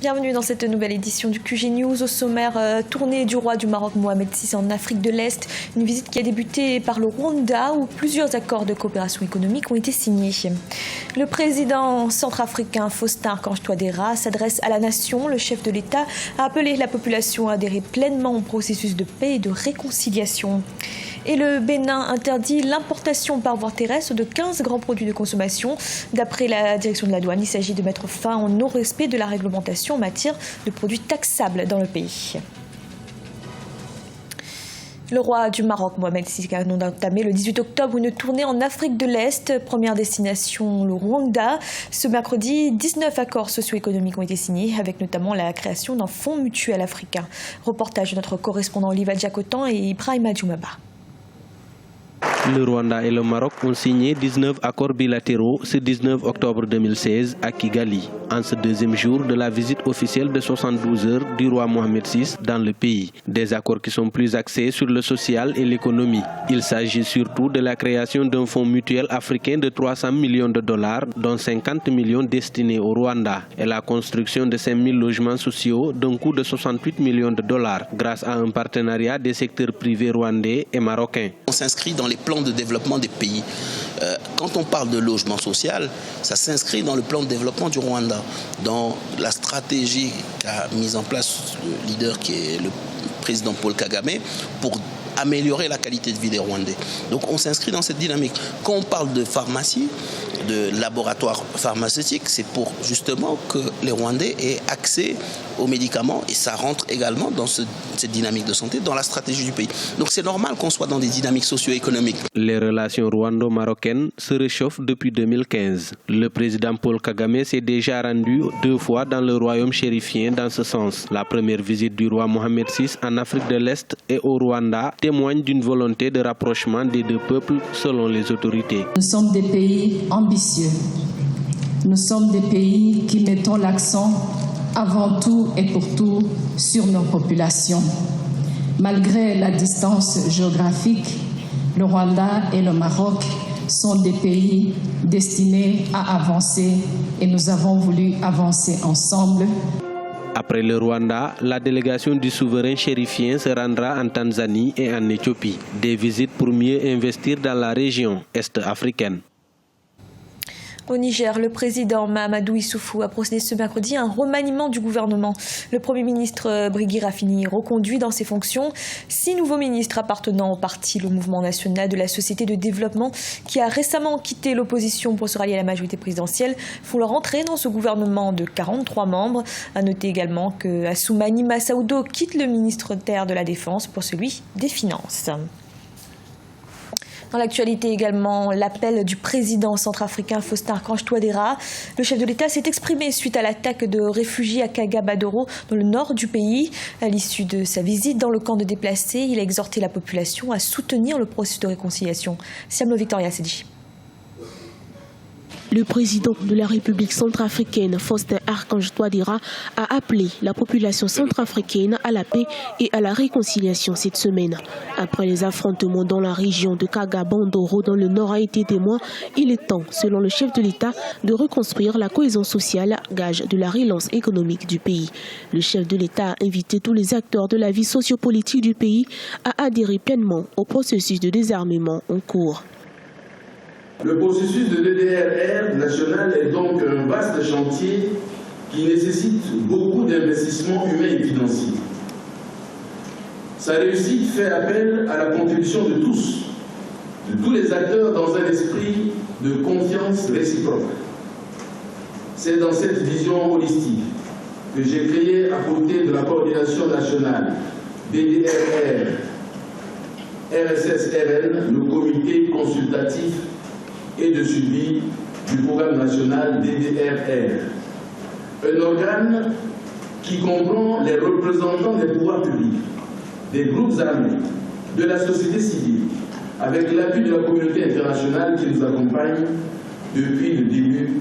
Bienvenue dans cette nouvelle édition du QG News. Au sommaire, tournée du roi du Maroc Mohamed VI en Afrique de l'Est. Une visite qui a débuté par le Rwanda où plusieurs accords de coopération économique ont été signés. Le président centrafricain Faustin Archange Touadéra s'adresse à la nation. Le chef de l'État a appelé la population à adhérer pleinement au processus de paix et de réconciliation. Et le Bénin interdit l'importation par voie terrestre de 15 grands produits de consommation. D'après la direction de la douane, il s'agit de mettre fin au non-respect de la réglementation en matière de produits taxables dans le pays. Le roi du Maroc, Mohamed VI, a entamé le 18 octobre une tournée en Afrique de l'Est. Première destination, le Rwanda. Ce mercredi, 19 accords socio-économiques ont été signés, avec notamment la création d'un fonds mutuel africain. Reportage de notre correspondant Liva Djakotan et Ibrahima Djoumaba. Le Rwanda et le Maroc ont signé 19 accords bilatéraux ce 19 octobre 2016 à Kigali, en ce deuxième jour de la visite officielle de 72 heures du roi Mohamed VI dans le pays. Des accords qui sont plus axés sur le social et l'économie. Il s'agit surtout de la création d'un fonds mutuel africain de 300 millions de dollars, dont 50 millions destinés au Rwanda, et la construction de 5000 logements sociaux d'un coût de 68 millions de dollars, grâce à un partenariat des secteurs privés rwandais et marocains. On s'inscrit dans les plans de développement des pays. Quand on parle de logement social, ça s'inscrit dans le plan de développement du Rwanda, dans la stratégie qu'a mise en place le leader qui est le président Paul Kagame pour améliorer la qualité de vie des Rwandais. Donc on s'inscrit dans cette dynamique. Quand on parle de pharmacie, de laboratoire pharmaceutique, c'est pour justement que les Rwandais aient accès aux médicaments et ça rentre également dans cette dynamique de santé, dans la stratégie du pays. Donc c'est normal qu'on soit dans des dynamiques socio-économiques. Les relations rwando-marocaines se réchauffent depuis 2015. Le président Paul Kagame s'est déjà rendu 2 fois dans le royaume chérifien dans ce sens. La première visite du roi Mohamed VI en Afrique de l'Est et au Rwanda témoigne d'une volonté de rapprochement des deux peuples selon les autorités. Nous sommes des pays ambitieux. Nous sommes des pays qui mettons l'accent avant tout et pour tout sur nos populations. Malgré la distance géographique, le Rwanda et le Maroc sont des pays destinés à avancer et nous avons voulu avancer ensemble. Après le Rwanda, la délégation du souverain chérifien se rendra en Tanzanie et en Éthiopie. Des visites pour mieux investir dans la région est-africaine. Au Niger, le président Mahamadou Issoufou a procédé ce mercredi à un remaniement du gouvernement. Le Premier ministre Brigui Rafini est reconduit dans ses fonctions. 6 nouveaux ministres appartenant au parti, le Mouvement national de la société de développement, qui a récemment quitté l'opposition pour se rallier à la majorité présidentielle, font leur entrée dans ce gouvernement de 43 membres. À noter également que Assoumani Massaoudo quitte le ministère de la Défense pour celui des Finances. Dans l'actualité également, l'appel du président centrafricain Faustin Archange Touadéra. Le chef de l'État s'est exprimé suite à l'attaque de réfugiés à Kaga-Badoro, dans le nord du pays. À l'issue de sa visite dans le camp de déplacés, il a exhorté la population à soutenir le processus de réconciliation. Siamlo Victoria Sedji. Le président de la République centrafricaine, Faustin Archange Touadéra, a appelé la population centrafricaine à la paix et à la réconciliation cette semaine. Après les affrontements dans la région de Kaga-Bandoro, dans le nord Haïti témoin, il est temps, selon le chef de l'État, de reconstruire la cohésion sociale, gage de la relance économique du pays. Le chef de l'État a invité tous les acteurs de la vie sociopolitique du pays à adhérer pleinement au processus de désarmement en cours. Le processus de DDRR national est donc un vaste chantier qui nécessite beaucoup d'investissements humains et financiers. Sa réussite fait appel à la contribution de tous les acteurs dans un esprit de confiance réciproque. C'est dans cette vision holistique que j'ai créé à côté de la coordination nationale DDRR, RSSRN, le comité consultatif et de suivi du programme national DDRR. Un organe qui comprend les représentants des pouvoirs publics, des groupes armés, de la société civile, avec l'appui de la communauté internationale qui nous accompagne depuis le début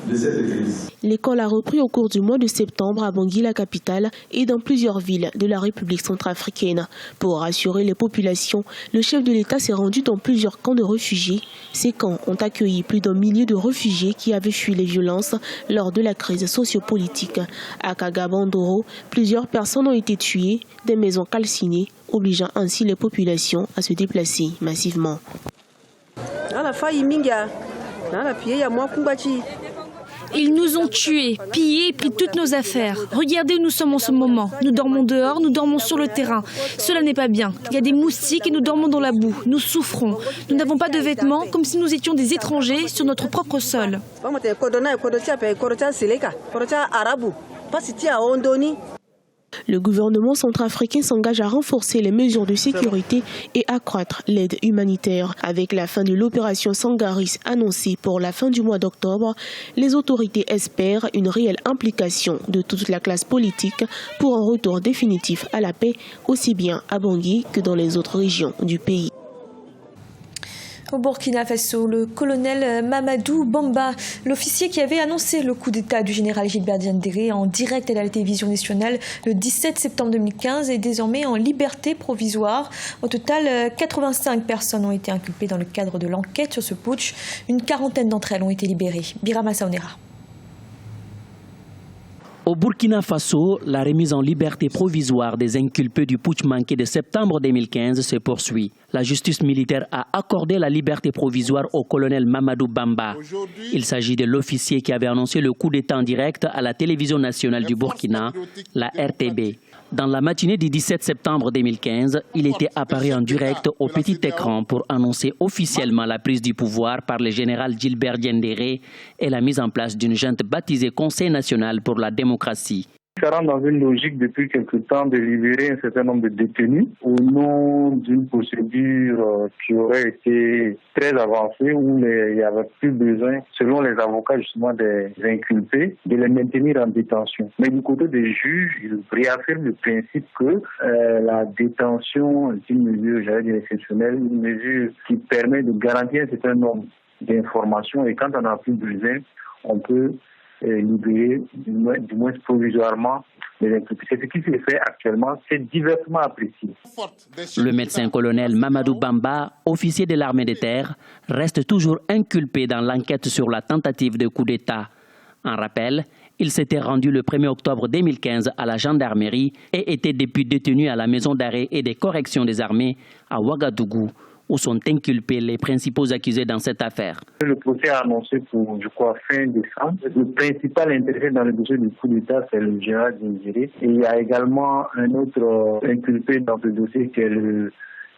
de cette crise. L'école a repris au cours du mois de septembre à Bangui, la capitale, et dans plusieurs villes de la République centrafricaine. Pour rassurer les populations, le chef de l'État s'est rendu dans plusieurs camps de réfugiés. Ces camps ont accueilli plus d'un millier de réfugiés qui avaient fui les violences lors de la crise sociopolitique. À Kagabandoro, plusieurs personnes ont été tuées, des maisons calcinées, obligeant ainsi les populations à se déplacer massivement. Ils nous ont tués, pillés et pris toutes nos affaires. Regardez où nous sommes en ce moment. Nous dormons dehors, nous dormons sur le terrain. Cela n'est pas bien. Il y a des moustiques et nous dormons dans la boue. Nous souffrons. Nous n'avons pas de vêtements, comme si nous étions des étrangers sur notre propre sol. Le gouvernement centrafricain s'engage à renforcer les mesures de sécurité et accroître l'aide humanitaire. Avec la fin de l'opération Sangaris annoncée pour la fin du mois d'octobre, les autorités espèrent une réelle implication de toute la classe politique pour un retour définitif à la paix, aussi bien à Bangui que dans les autres régions du pays. Au Burkina Faso, le colonel Mamadou Bamba, l'officier qui avait annoncé le coup d'État du général Gilbert Diendéré en direct à la télévision nationale le 17 septembre 2015, est désormais en liberté provisoire. Au total, 85 personnes ont été inculpées dans le cadre de l'enquête sur ce putsch. Une quarantaine d'entre elles ont été libérées. Birama Saonera. Au Burkina Faso, la remise en liberté provisoire des inculpés du putsch manqué de septembre 2015 se poursuit. La justice militaire a accordé la liberté provisoire au colonel Mamadou Bamba. Il s'agit de l'officier qui avait annoncé le coup d'État en direct à la télévision nationale du Burkina, la RTB. Dans la matinée du 17 septembre 2015, il était apparu en direct au petit écran pour annoncer officiellement la prise du pouvoir par le général Gilbert Diendéré et la mise en place d'une junte baptisée Conseil national pour la démocratie. Ça rentre dans une logique depuis quelque temps de libérer un certain nombre de détenus au nom d'une procédure qui aurait été très avancée où il n'y avait plus besoin, selon les avocats justement des inculpés, de les maintenir en détention. Mais du côté des juges, ils réaffirment le principe que la détention est une mesure, j'allais dire exceptionnelle, une mesure qui permet de garantir un certain nombre d'informations et quand on n'a plus besoin, on peut libérer du moins provisoirement les inculpés. C'est ce qui se fait actuellement, c'est diversement apprécié. Le médecin-colonel Mamadou Bamba, officier de l'armée de terre, reste toujours inculpé dans l'enquête sur la tentative de coup d'État. En rappel, il s'était rendu le 1er octobre 2015 à la gendarmerie et était depuis détenu à la maison d'arrêt et des corrections des armées à Ouagadougou, où sont inculpés les principaux accusés dans cette affaire. Le procès a annoncé pour, je crois, fin décembre. Le principal intéressé dans le dossier du coup d'État, c'est le général Diendéré. Et il y a également un autre inculpé dans ce dossier qui est le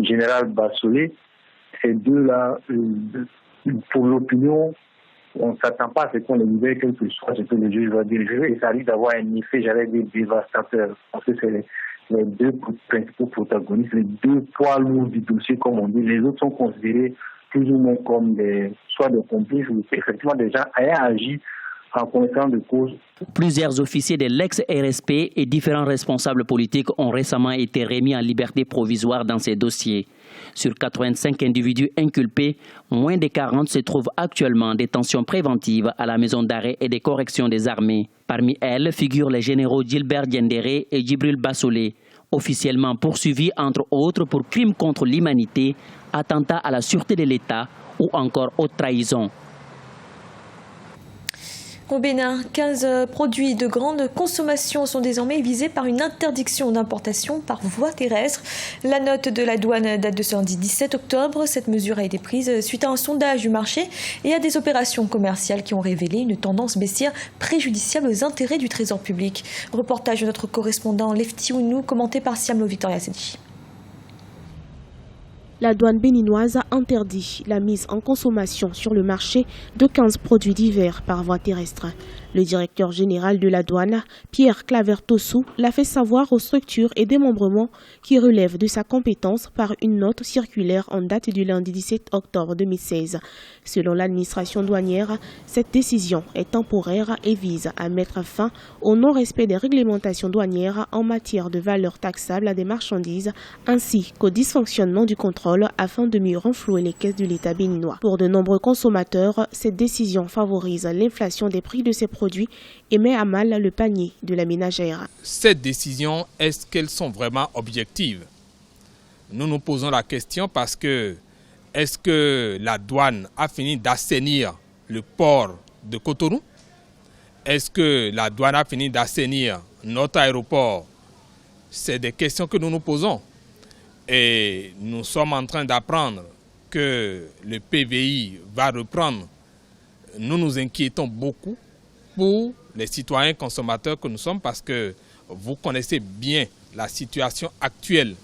général Bassolé. Ces deux-là, pour l'opinion, on ne s'attend pas à ce qu'on les libère, quel que soit ce que le juge va dire. Et ça risque d'avoir un effet, j'allais dire, dévastateur. Parce que c'est les deux principaux protagonistes, les deux poids lourds du dossier, comme on dit. Les autres sont considérés plus ou moins comme soit des complices ou effectivement des gens ayant agi en connaissance de cause. Plusieurs officiers de l'ex-RSP et différents responsables politiques ont récemment été remis en liberté provisoire dans ces dossiers. Sur 85 individus inculpés, moins de 40 se trouvent actuellement en détention préventive à la maison d'arrêt et des corrections des armées. Parmi elles figurent les généraux Gilbert Diendéré et Djibril Bassolé, officiellement poursuivis entre autres pour crimes contre l'humanité, attentats à la sûreté de l'État ou encore haute trahison. Au Bénin, 15 produits de grande consommation sont désormais visés par une interdiction d'importation par voie terrestre. La note de la douane date de ce lundi 17 octobre. Cette mesure a été prise suite à un sondage du marché et à des opérations commerciales qui ont révélé une tendance baissière préjudiciable aux intérêts du trésor public. Reportage de notre correspondant Lefti Ounou, commenté par Siamlo Victoria Sedi. La douane béninoise a interdit la mise en consommation sur le marché de 15 produits divers par voie terrestre. Le directeur général de la douane, Pierre Claver-Tossou, l'a fait savoir aux structures et démembrements qui relèvent de sa compétence par une note circulaire en date du lundi 17 octobre 2016. Selon l'administration douanière, cette décision est temporaire et vise à mettre fin au non-respect des réglementations douanières en matière de valeur taxable des marchandises ainsi qu'au dysfonctionnement du contrôle afin de mieux renflouer les caisses de l'État béninois. Pour de nombreux consommateurs, cette décision favorise l'inflation des prix de ces produits et met à mal le panier de la ménagère. Cette décision, est-ce qu'elles sont vraiment objectives? Nous nous posons la question parce que est-ce que la douane a fini d'assainir le port de Cotonou? Est-ce que la douane a fini d'assainir notre aéroport? C'est des questions que nous nous posons. Et nous sommes en train d'apprendre que le PVI va reprendre. Nous nous inquiétons beaucoup pour les citoyens consommateurs que nous sommes parce que vous connaissez bien la situation actuelle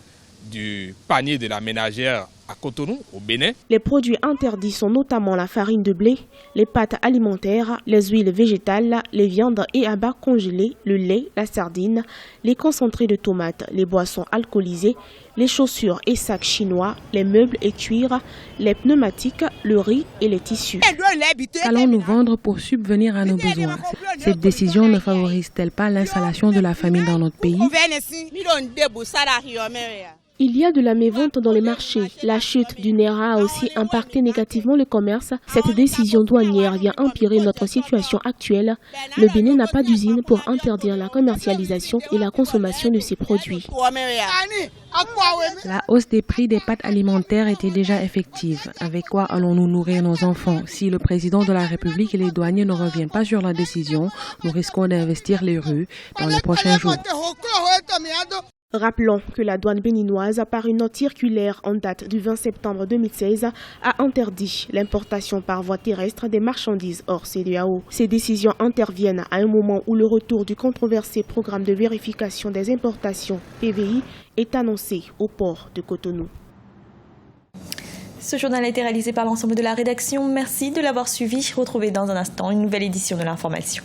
du panier de la ménagère à Cotonou, au Bénin. Les produits interdits sont notamment la farine de blé, les pâtes alimentaires, les huiles végétales, les viandes et abats congelés, le lait, la sardine, les concentrés de tomates, les boissons alcoolisées, les chaussures et sacs chinois, les meubles et cuirs, les pneumatiques, le riz et les tissus. Allons-nous vendre pour subvenir à nos besoins? Cette décision ne favorise-t-elle pas l'installation de la famille dans notre pays? Il y a de la mévente dans les marchés. La chute du Naira a aussi impacté négativement le commerce. Cette décision douanière vient empirer notre situation actuelle. Le Bénin n'a pas d'usine pour interdire la commercialisation et la consommation de ces produits. La hausse des prix des pâtes alimentaires était déjà effective. Avec quoi allons-nous nourrir nos enfants? Si le président de la République et les douaniers ne reviennent pas sur la décision, nous risquons d'investir les rues dans les prochains jours. Rappelons que la douane béninoise, par une note circulaire en date du 20 septembre 2016, a interdit l'importation par voie terrestre des marchandises hors CEDEAO. Ces décisions interviennent à un moment où le retour du controversé programme de vérification des importations PVI est annoncé au port de Cotonou. Ce journal a été réalisé par l'ensemble de la rédaction. Merci de l'avoir suivi. Retrouvez dans un instant une nouvelle édition de l'information.